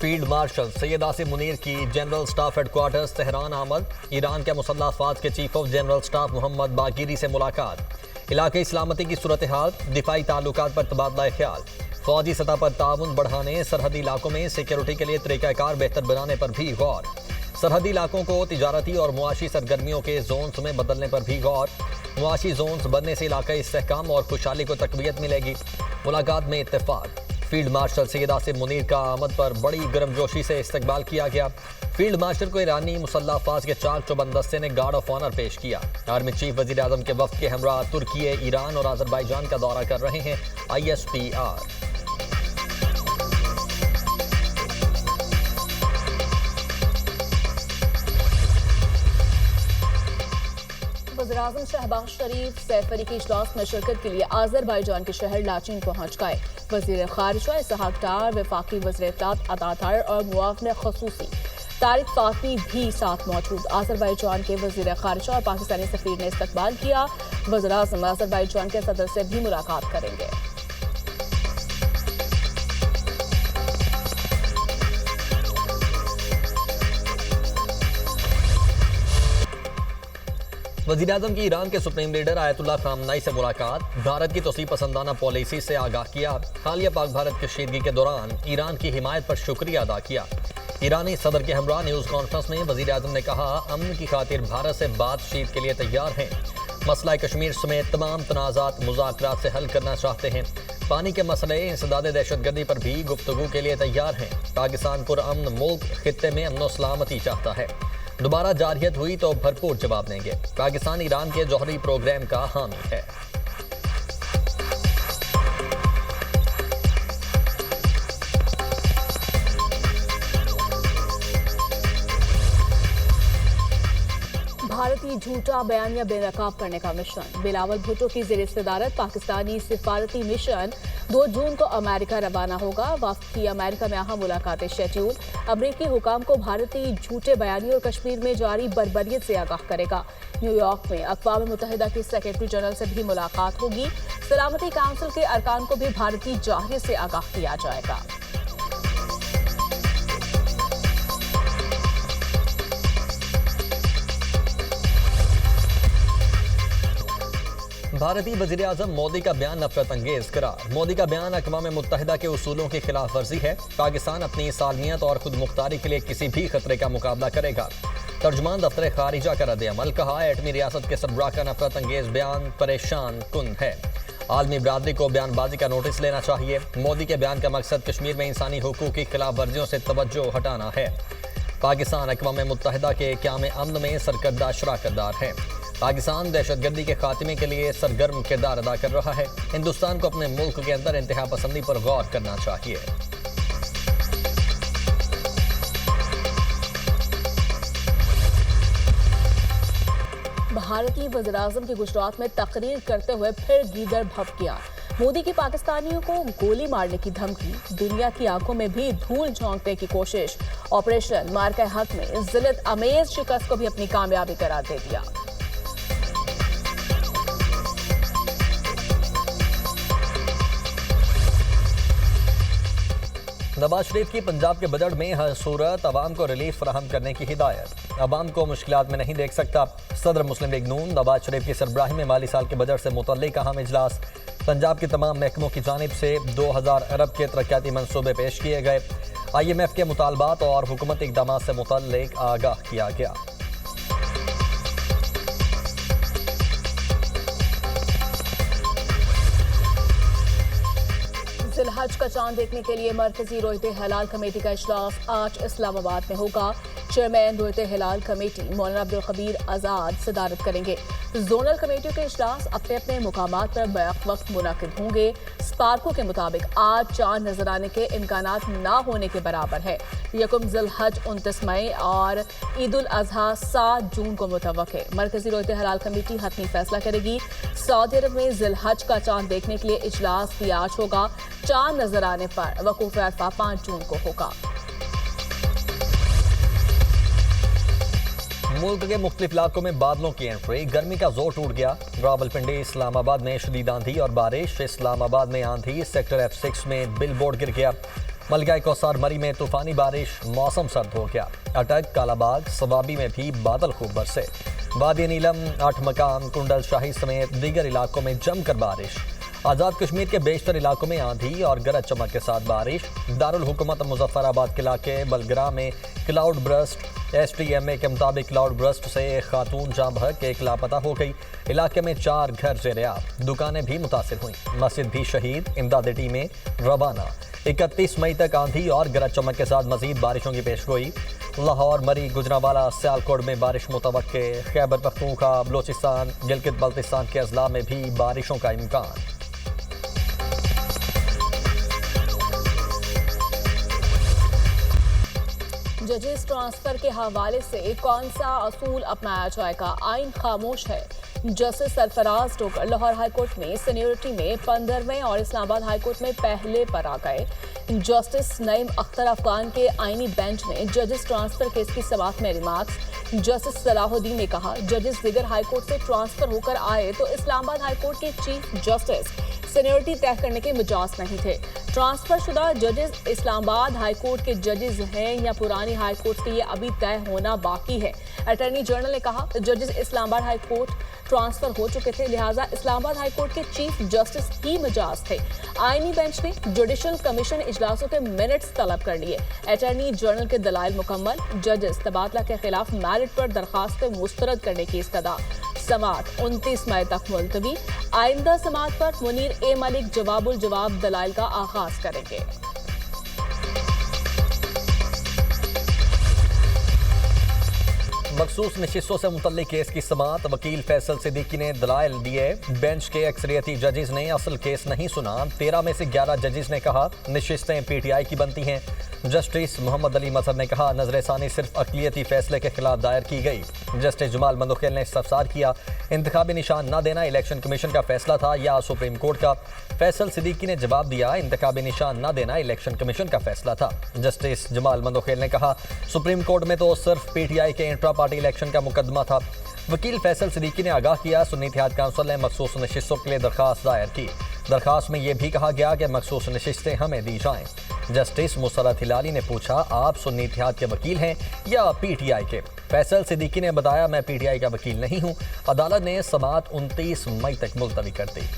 Field marshal Syed Asim Munir की general staff headquarters Tehran आमद। Iran के मुसल्लह अफवाज के chief of general staff Mohammad Bagheri से मुलाकात। इलाके सलामती की सूरत हाल, दिफाई ताल्लुकात पर तबादला ख्याल। फौजी सतह पर ताउन बढ़ाने, सरहदी इलाकों में सिक्योरिटी के लिए तरीकाकार बेहतर बनाने पर भी गौर। सरहदी इलाकों को तिजारती और मुआशी सरगर्मियों के जोन्स में बदलने पर भी गौर। मुआशी जोन्स बनने से इलाकाई इस्तेहकाम और खुशहाली को तकवीत मिलेगी। मुलाकात में इत्तेफाक। फील्ड मार्शल सैयद आसिम मुनीर का आमद पर बड़ी गर्मजोशी से इस्तकबाल किया गया। फील्ड मार्शल को ईरानी मुसल्लह अफवाज के चाक चौबंद दस्ते ने गार्ड ऑफ ऑनर पेश किया। आर्मी चीफ वजीर आजम के वफ्द के हमरा तुर्की, ईरान और अजरबैजान का दौरा कर रहे हैं ISPR। वज़ीर-ए-आज़म शहबाज शरीफ सैफरी के इजलास में शिरकत के लिए आज़रबाईजान के शहर लाचीन पहुँच गए। वज़ीर ख़ारिजा इसहाक डार, वफ़ाक़ी वज़ीर इत्तलात अतातार और मुआविन ख़ुसूसी तारिक फातमी भी साथ मौजूद। आज़रबाईजान के वज़ीर ख़ारिजा और पाकिस्तानी सफ़ीर ने इस्तकबाल किया। वज़ीर-ए-आज़म आज़रबाईजान के सदर से भी मुलाकात करेंगे। वज़ीर आज़म की ईरान के सुप्रीम लीडर आयतुल्लाह ख़ामनेई से मुलाकात। भारत की तौसीफ़ पसंदाना पॉलिसी से आगाह किया। हालिया पाक भारत कशीदगी के दौरान ईरान की हिमायत पर शुक्रिया अदा किया। ईरानी सदर के हमरा न्यूज़ कॉन्फ्रेंस में वज़ीर आज़म ने कहा, अमन की खातिर भारत से बातचीत के लिए तैयार हैं। मसला कश्मीर समेत तमाम तनाज़ात मुज़ाकरात से हल करना चाहते हैं। पानी के मसले, इंसदाद दहशतगर्दी पर भी गुफ्तगू के लिए तैयार हैं। पाकिस्तान पुरअमन मुल्क खित्ते में अमन सलामती चाहता है। दोबारा जारहियत हुई तो भरपूर जवाब देंगे। पाकिस्तान ईरान के जौहरी प्रोग्राम का हामी है। भारतीय झूठा बयानिया बेनकाब करने का मिशन। बिलावल भुट्टो की ज़ेर सदारत पाकिस्तानी सिफारती मिशन 2 जून को अमेरिका रवाना होगा। वफ्द की अमेरिका में अहम मुलाकातें शेड्यूल। अमरीकी हुकाम को भारतीय झूठे बयानी और कश्मीर में जारी बर्बरियत से आगाह करेगा। न्यूयॉर्क में अक़वाम मुत्तहिदा के सेक्रेटरी जनरल से भी मुलाकात होगी। सलामती काउंसिल के अरकान को भी भारतीय जाहिर से आगाह किया जाएगा। भारतीय वज़ीर आज़म मोदी का बयान नफरत अंगेज करार। मोदी का बयान अक़वाम मुत्तहिदा के उसूलों की खिलाफ वर्जी है। पाकिस्तान अपनी सालमियत और खुद मुख्तारी के लिए किसी भी खतरे का मुकाबला करेगा। तर्जुमान दफ्तर खारिजा का रद्द-ए-अमल, कहा एटमी रियासत के सरबराह का नफरत अंगेज बयान परेशान कुन है। आलमी बरादरी को बयानबाजी का नोटिस लेना चाहिए। मोदी के बयान का मकसद कश्मीर में इंसानी हुकूक की खिलाफ वर्जियों से तवज्जो हटाना है। पाकिस्तान अक़वाम मुत्तहिदा के क़याम अमन में सरकर्दा शराकतदार है। पाकिस्तान दहशतगर्दी के खात्मे के लिए सरगर्म किरदार अदा कर रहा है। हिंदुस्तान को अपने मुल्क के अंदर इंतहा पसंदी पर गौर करना चाहिए। भारतीय वज़ीर-ए-आज़म की गुजरात में तकरीर करते हुए फिर दीगर भभकियां। मोदी की पाकिस्तानियों को गोली मारने की धमकी। दुनिया की आंखों में भी धूल झोंकने की कोशिश। ऑपरेशन मार्का हक में जिल्लत अमेज शिकस्त को भी अपनी कामयाबी करार दे दिया। नवाज शरीफ की पंजाब के बजट में हर सूरत अवाम को रिलीफ फराहम करने की हिदायत। अवाम को मुश्किलात में नहीं देख सकता। सदर मुस्लिम लीग नून नवाज शरीफ की सरबराही में माली साल के बजट से मुतल्लिक अहम इजलास। पंजाब के तमाम महकमों की जानिब से 2000 अरब के तरक्याती मंसूबे पेश किए गए। IMF के मुतालबात और हुकूमती इक़दामात से मुतल्लिक आगाह किया गया। जिलहज का चांद देखने के लिए मरकजी रोयते हिलाल कमेटी का इजलास आज इस्लामाबाद में होगा। चेयरमैन रोयते हिलाल कमेटी मौलाना अब्दुल खबीर आज़ाद सदारत करेंगे। जोनल कमेटियों के इजलास अपने अपने मुकामात पर बैक वक्त मुनाकिद होंगे। स्पार्को के मुताबिक आज चांद नजर आने के इम्कानात ना होने के बराबर है। यकुम जिलहज 29 मई और ईद उल अजहा 7 जून को मुतवक्किल है। मरकजी रोयते हिलाल कमेटी हतमी फैसला करेगी। सऊदी अरब में जिलहज का चांद देखने के लिए इजलास भी आज होगा। चांद नजर आने पर वकूफ अरफा 5 जून को होगा। मुल्क के मुख्तलिफ इलाकों में बादलों की एंट्री। गर्मी का जोर टूट गया। रावलपिंडी इस्लामाबाद में शदीद आंधी और बारिश। इस्लामाबाद में आंधी। सेक्टर F6 में बिल बोर्ड गिर गया। मलका कौसार मरी में तूफानी बारिश, मौसम सर्द हो गया। अटक, कालाबाग, सवाबी में भी बादल खूब बरसे। वादी नीलम, 8 मकाम, कुंडल शाही समेत दीगर इलाकों में जमकर बारिश। आज़ाद कश्मीर के बेशतर इलाकों में आंधी और गरज चमक के साथ बारिश। दारुल हुकूमत मुजफ्फराबाद के इलाके बलगरा में क्लाउड ब्रस्ट। STMA के मुताबिक क्लाउड ब्रस्ट से एक खातून जाँ बहक एक लापता हो गई। इलाके में 4 घर ज़ेर-ए-आब, दुकानें भी मुतासिर हुई, मस्जिद भी शहीद। इमदादी टीमें रवाना। 31 मई तक आंधी और गरज चमक के साथ मजीद बारिशों की पेशगोई। लाहौर, मरी, गुजरांवाला, सियालकोट में बारिश मुतवक्के। खैबर पख्तूनख्वा, बलोचिस्तान, गिलगित बल्तिस्तान के अजला में भी बारिशों का इम्कान। जजेस ट्रांसफर के हवाले से कौन सा असूल अपनाया जाएगा, आइन खामोश है। जस्टिस सरफराज टोकर लाहौर हाईकोर्ट में सीनियरिटी में 15वें और इस्लामाबाद हाईकोर्ट में पहले पर आ गए। जस्टिस नईम अख्तर अफगान के आईनी बेंच ने जजेस ट्रांसफर केस की समाअत में रिमार्क्स। जस्टिस सलाहुद्दीन ने कहा, जजेस दिगर हाईकोर्ट से ट्रांसफर होकर आए तो इस्लामाबाद हाईकोर्ट के चीफ जस्टिस सीनियरिटी तय करने के मिजाज नहीं थे। ट्रांसफर शुदा जजेस इस्लामाबाद हाईकोर्ट के जजेस हैं या पुरानी हाईकोर्ट से, ये अभी तय होना बाकी है। अटॉर्नी जनरल ने कहा, जजेस इस्लामाबाद हाईकोर्ट ट्रांसफर हो चुके थे, लिहाजा इस्लामाबाद हाईकोर्ट के चीफ जस्टिस ही मिजाज थे। आईनी बेंच ने जुडिशल कमीशन इजलासों के मिनट्स तलब कर लिए। अटॉर्नी जनरल के दलाइल मुकम्मल। जजेस तबादला के खिलाफ मैरिट पर दरखास्तें मुस्तरद करने की इस्तदा। समाअत 29 मई तक मुलतवी। आइंदा समाअत पर मुनीर ए मलिक जवाबुल जवाब दलाइल का आगाज करेंगे। मखसूस नशिस्तों से मुतल्लिक केस की समाअत। वकील फैसल सिद्दीकी ने दलाइल दिए। बेंच के अक्सरियती जजेस ने असल केस नहीं सुना। 13 में से 11 जजेस ने कहा नशिस्तें PTI की बनती हैं। जस्टिस मोहम्मद अली मजहर ने कहा, नजरसानी सिर्फ अक़लियती फैसले के खिलाफ दायर की गई। जस्टिस जमाल मंदोखेल ने इस्तफसार किया, इंतखाबी निशान न देना इलेक्शन कमीशन का फैसला था या सुप्रीम कोर्ट का। फैसल सिद्दीकी ने जवाब दिया, इंतखाबी निशान न देना इलेक्शन कमीशन का फैसला था। जस्टिस जमाल मंदोखेल ने कहा, सुप्रीम कोर्ट में तो सिर्फ PTI के इंट्रा पार्टी इलेक्शन का मुकदमा था। वकील फैसल सिद्दीकी ने आगाह किया, सुन्नी इत्तेहाद काउंसिल ने मखसूस नशिस्तों के लिए दरखास्त दायर की। दरखास्त में यह भी कहा गया कि मखसूस नशिस्तें हमें दी जाएं। जस्टिस मुसर्रत हिलाली ने पूछा, आप सुन्नी इत्तेहाद के वकील हैं या PTI के? फैसल सिद्दीकी ने बताया, मैं PTI का वकील नहीं हूं। अदालत ने समाअत 29 मई तक मुलतवी कर दी।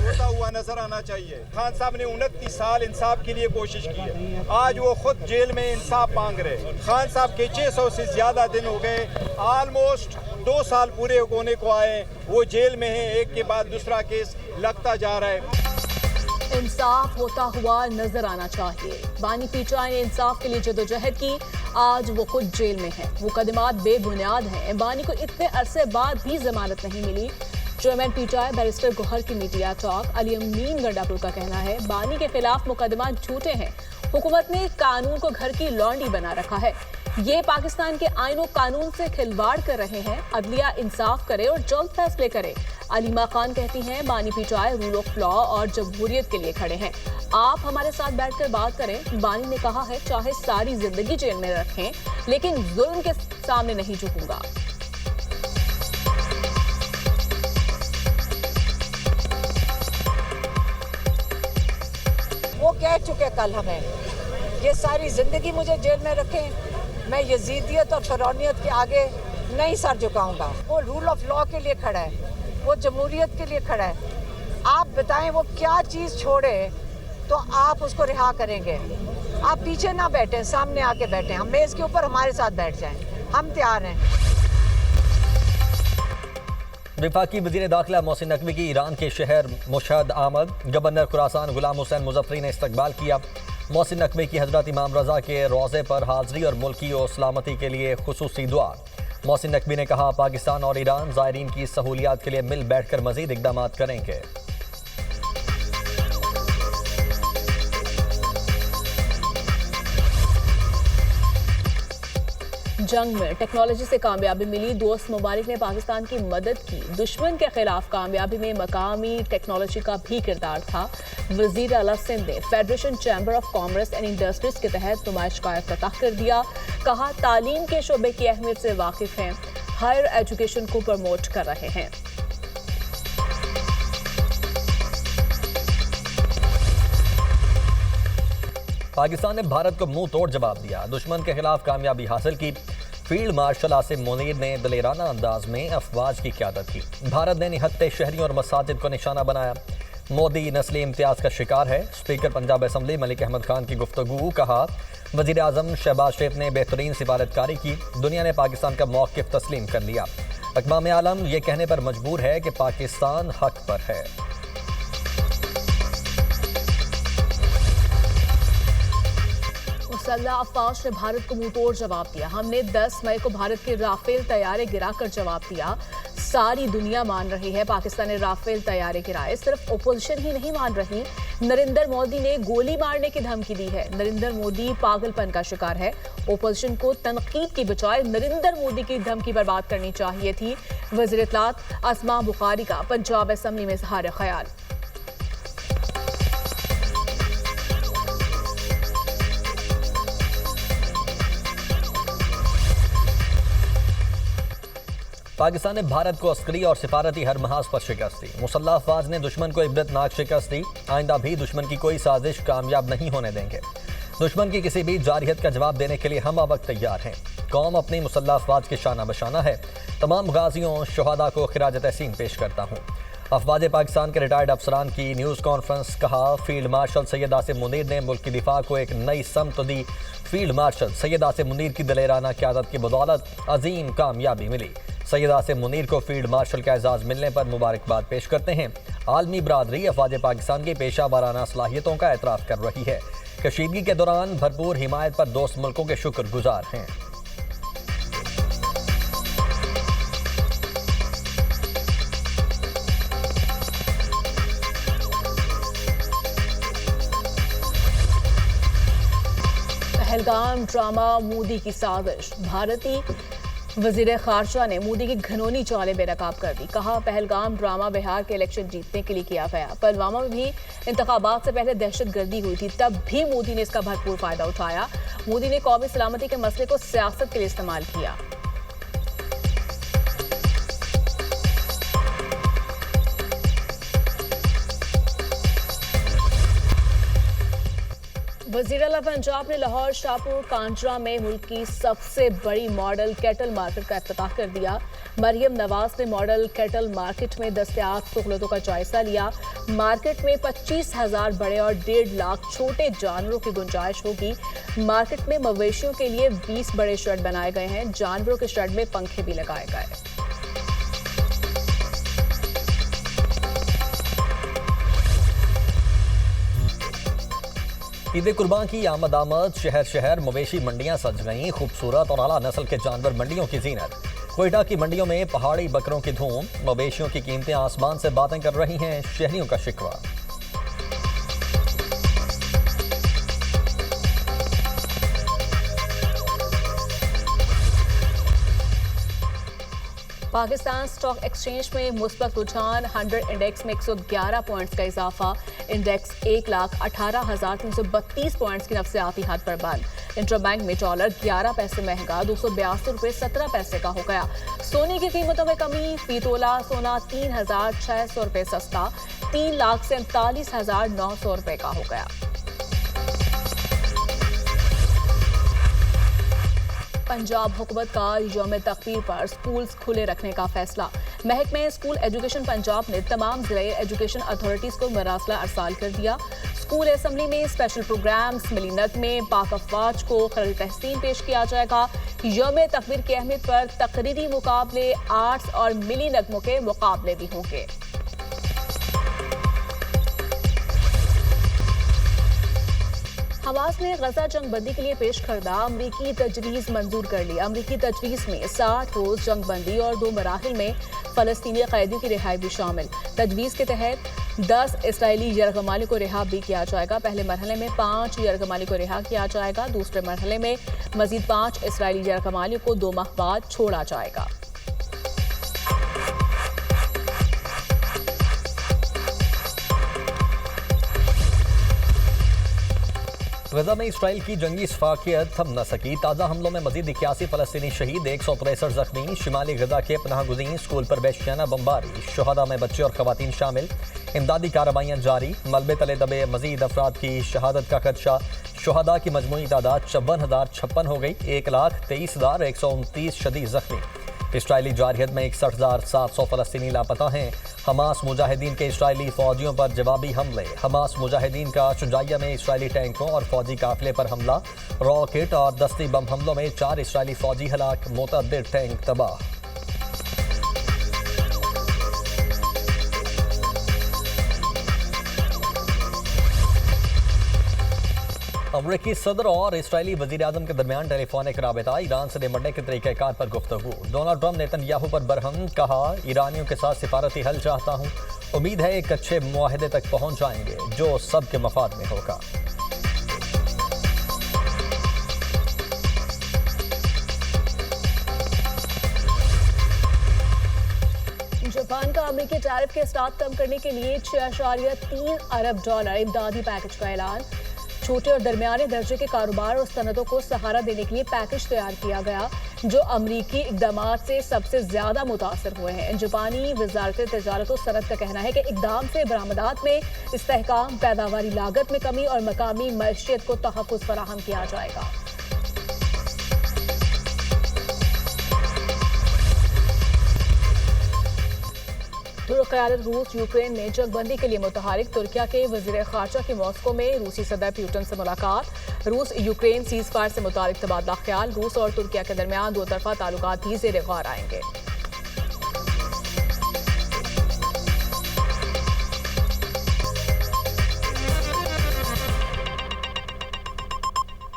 होता हुआ नजर आना चाहिए। खान साहब ने 29 साल इंसाफ के लिए कोशिश की है, आज वो खुद जेल में इंसाफ मांग रहे। खान साहब के 600 से ज्यादा दिन हो गए, ऑलमोस्ट 2 साल पूरे होने को आए, वो जेल में हैं। एक के बाद दूसरा केस लगता जा रहा है। इंसाफ होता हुआ नजर आना चाहिए। बानी PTI ने इंसाफ के लिए जदोजहद की, आज वो खुद जेल में है। मुकदमात बेबुनियाद हैं। बानी को इतने अरसे बाद भी जमानत नहीं मिली। चेयरमैन PTI बैरिस्टर गौहर की मीडिया टॉक। अली अमीन गंडापुर का कहना है, बानी के खिलाफ मुकदमा झूठे हैं। हुकूमत ने कानून को घर की लौंडी बना रखा है। ये पाकिस्तान के आईन और कानून से खिलवाड़ कर रहे हैं। अदलिया इंसाफ करे और जल्द फैसले करे। अलीमा खान कहती हैं, बानी PTI रूल ऑफ लॉ और जमहूरियत के लिए खड़े हैं। आप हमारे साथ बैठकर बात करें। बानी ने कहा है, चाहे सारी जिंदगी जेल में रखें, लेकिन जुल्म के सामने नहीं झुकूंगा। वो कह चुके कल हमें, ये सारी ज़िंदगी मुझे जेल में रखें, मैं यजीदियत और फ़िरौनियत के आगे नहीं सर झुकाऊंगा। वो रूल ऑफ लॉ के लिए खड़ा है, वो जमहूरियत के लिए खड़ा है। आप बताएं वो क्या चीज़ छोड़े तो आप उसको रिहा करेंगे। आप पीछे ना बैठें, सामने आके बैठें। हम मेज़ के ऊपर हमारे साथ बैठ जाएं, हम तैयार हैं। वफाकी वज़ीर दाखिला मोहसिन नकवी की ईरान के शहर मुशहद आमद। गवर्नर खुरासान गुलाम हुसैन मुजफ्फरी ने इस्तकबाल किया। मोहसिन नकवी की हज़रत इमाम रज़ा के रोज़े पर हाज़री और मुल्की और सलामती के लिए खुसूसी दुआ। मोहसिन नकवी ने कहा, पाकिस्तान और ईरान ज़ायरीन की सहूलियात के लिए मिल बैठकर मज़ीद इक़दाम करेंगे। जंग में टेक्नोलॉजी से कामयाबी मिली, दोस्त मुबारक ने पाकिस्तान की मदद की। दुश्मन के खिलाफ कामयाबी में मकामी टेक्नोलॉजी का भी किरदार था। वजीर आला सिंध ने federation chamber of commerce and industries के तहत नुमाइश का इफ्तिताह कर दिया। कहा, तालीम के शोबे की अहमियत से वाकिफ हैं। हायर एजुकेशन को प्रमोट कर रहे हैं। पाकिस्तान ने भारत को मुंह तोड़ जवाब दिया, दुश्मन के खिलाफ कामयाबी हासिल की। फील्ड मार्शल आसिम मुनीर ने दलेराना अंदाज में अफवाज की क़यादत की। भारत ने निहत्ते शहरियों और मसाजिद को निशाना बनाया। मोदी नस्ली इम्तियाज़ का शिकार है। स्पीकर पंजाब असम्बली मलिक अहमद खान की गुफ्तगू। कहा, वज़ीर आज़म शहबाज शरीफ ने बेहतरीन सिफारतकारी की। दुनिया ने पाकिस्तान का मौक़िफ़ तस्लीम कर लिया। अक़वाम आलम ये कहने पर मजबूर है कि पाकिस्तान हक़ पर है। मुसल्लह अफ़वाज ने भारत को मुंहतोड़ जवाब दिया। हमने 10 मई को भारत के राफेल तैयारे गिराकर जवाब दिया। सारी दुनिया मान रही है पाकिस्तान ने राफेल तैयारे गिराए। सिर्फ ओपोजिशन ही नहीं मान रही, नरेंद्र मोदी ने गोली मारने की धमकी दी है। नरेंद्र मोदी पागलपन का शिकार है। ओपोजिशन को तनकीद की बजाय नरेंद्र मोदी की धमकी पर बात करनी चाहिए थी। वज़ीर इत्तलात अस्मा बुखारी का पंजाब असम्बली में इज़हार ख्याल। पाकिस्तान ने भारत को अस्करी और सिफारती हर महाज पर शिकस्त दी। मुसल्लह अफवाज ने दुश्मन को इबरतनाक शिकस्त दी। आइंदा भी दुश्मन की कोई साजिश कामयाब नहीं होने देंगे। दुश्मन की किसी भी जारहियत का जवाब देने के लिए हम अब तैयार हैं। कौम अपनी मुसल्लह अफवाज के शाना बशाना है। तमाम गाजियों शहादा को खिराज तहसीन पेश करता हूँ। अफवाज पाकिस्तान के रिटायर्ड अफसरान की न्यूज़ कॉन्फ्रेंस। कहा, फील्ड मार्शल सैयद आसिम मुनीर ने मुल्क की दिफा को एक नई समत दी। फील्ड मार्शल सैयद आसिम मुनीर की दलेराना क़यादत की बदौलत अजीम कामयाबी मिली। सैयद आसिम मुनीर को फील्ड मार्शल का एजाज़ मिलने पर मुबारकबाद पेश करते हैं। आलमी बरादरी अफवाज पाकिस्तान की पेशा वाराना सलाहियतों का एतराफ़ कर रही है। कशीदगी के दौरान भरपूर हिमायत पर दोस्त मुल्कों के शुक्रगुजार हैं। पहलगाम ड्रामा मोदी की साजिश। भारतीय वजीर खारजा ने मोदी की घनौनी चालें बेनकाब कर दी। कहा, पहलगाम ड्रामा बिहार के इलेक्शन जीतने के लिए किया गया। पुलवामा में भी इंतखाबात से पहले दहशतगर्दी हुई थी, तब भी मोदी ने इसका भरपूर फायदा उठाया। मोदी ने कौमी सलामती के मसले को सियासत के लिए इस्तेमाल किया। वज़ीर आला पंजाब ने लाहौर शाहपुर कांजरा में मुल्क की सबसे बड़ी मॉडल कैटल मार्केट का इफ्तिताह कर दिया। मरियम नवाज ने मॉडल कैटल मार्केट में दस्तयाब सहूलतों का जायजा लिया। मार्केट में 25,000 बड़े और 1.5 लाख छोटे जानवरों की गुंजाइश होगी। मार्केट में मवेशियों के लिए 20 बड़े शेड बनाए गए हैं। जानवरों के शेड में पंखे भी लगाए गए। ईद कुर्बान की आमद आमद। शहर शहर मवेशी मंडियां सज गईं। खूबसूरत और आला नस्ल के जानवर मंडियों की जीनत। कोयटा की मंडियों में पहाड़ी बकरों की धूम। मवेशियों की कीमतें आसमान से बातें कर रही हैं। शहरियों का शिकवा। पाकिस्तान स्टॉक एक्सचेंज में मुस्बत रुझान। 100 इंडेक्स में 111 पॉइंट्स का इजाफा। इंडेक्स 1,18,332 पॉइंट्स की नफ्सियाती हद पर बंद। इंटरबैंक में डॉलर 11 पैसे महंगा 282 रुपये 17 पैसे का हो गया। सोने की कीमतों में कमी। फी तोला सोना 3,600 रुपये सस्ता 3,47,900 रुपये का हो गया। पंजाब हुकूमत का यौम तकबीर पर स्कूल्स खुले रखने का फैसला। महकमे स्कूल एजुकेशन पंजाब ने तमाम जिले एजुकेशन अथॉरिटीज को मरासला अरसाल कर दिया। स्कूल असम्बली में स्पेशल प्रोग्राम्स, मिली नगमे, पाक अफवाज को खिराज तहसीन पेश किया जाएगा। यौम तकबीर की अहमियत पर तकरीरी मुकाबले, आर्ट्स और मिली नगमों के मुकाबले भी होंगे। हमास ने गजा जंग बंदी के लिए पेश करदा अमरीकी तजवीज़ मंजूर कर ली। अमरीकी तजवीज़ में 60 रोज़ जंग बंदी और 2 मराहिल में फ़लस्तीनी कैदियों की रिहाई भी शामिल। तजवीज़ के तहत 10 इसराइली यरगमाली को रिहा भी किया जाएगा। पहले मरहले में 5 यरगमाली को रिहा किया जाएगा। दूसरे मरहले में मजीद 5 इसराइली यरगमालियों को 2 माह बाद छोड़ा जाएगा। गजा में इसराइल की जंगी शफाकियत थम न सकी। ताज़ा हमलों में मजीद 81 फलस्तीनी शहीद, 163 जख्मी। शिमाली गजा के पनाह गुज़ीर स्कूल पर वहशियाना बमबारी, शुहदा में बच्चे और खवातीन शामिल। इमदादी कार्रवाइयाँ जारी, मलबे तले दबे मजीद अफराद की शहादत का खदशा। शुहदा की मजमूई तादाद 54,056 हो गई, 1,23,129 शदीद जख्मी। इसराइली जारहियत में 61,700 फलस्तीनी लापता हैं। हमास मुजाहिदीन के इसराइली फौजियों पर जवाबी हमले। हमास मुजाहिदीन का शुजाइया में इसराइली टैंकों और फौजी काफिले पर हमला। रॉकेट और दस्ती बम हमलों में 4 इसराइली फौजी हलाक, मुतअद्दिद टैंक तबाह। अमरीकी सदर और इसराइली वजीर आजम के दरमियान टेलीफोनिक राबता, ईरान से निपटने के तरीक़ाकार पर गुफ्तगू। डोनाल्ड ट्रंप नेतन्याहू पर बरहम, कहा ईरानियों के साथ सिफारती हल चाहता हूँ, उम्मीद है एक अच्छे मुआहदे तक पहुँच जाएंगे जो सबके मफाद में होगा। जापान का अमेरिकी टैरिफ के स्टार्ट कम करने के लिए $6.3 अरब इमदादी पैकेज का ऐलान। छोटे और दरमियाने दर्जे के कारोबार और सनतों को सहारा देने के लिए पैकेज तैयार किया गया, जो अमरीकी इकदाम से सबसे ज्यादा मुतासर हुए हैं। जापानी वजारत तिजारत और सनत का कहना है कि इकदाम से बरामदात में इस्तेहकाम, पैदावारी लागत में कमी और मकामी मईशत को तहफ़्फ़ुज़ फराहम किया जाएगा। तुर्क क़यादत रूस यूक्रेन में जंगबंदी के लिए मुतहरिक। तुर्किया के वज़ीर ख़ारजा की मॉस्को में रूसी सदर पुतिन से मुलाकात। रूस यूक्रेन सीज़ फायर से मुतालिक तबादला ख्याल। रूस और तुर्किया के दरमियान दो तरफ़ा ताल्लुकात भी ज़ेर गौर आएंगे।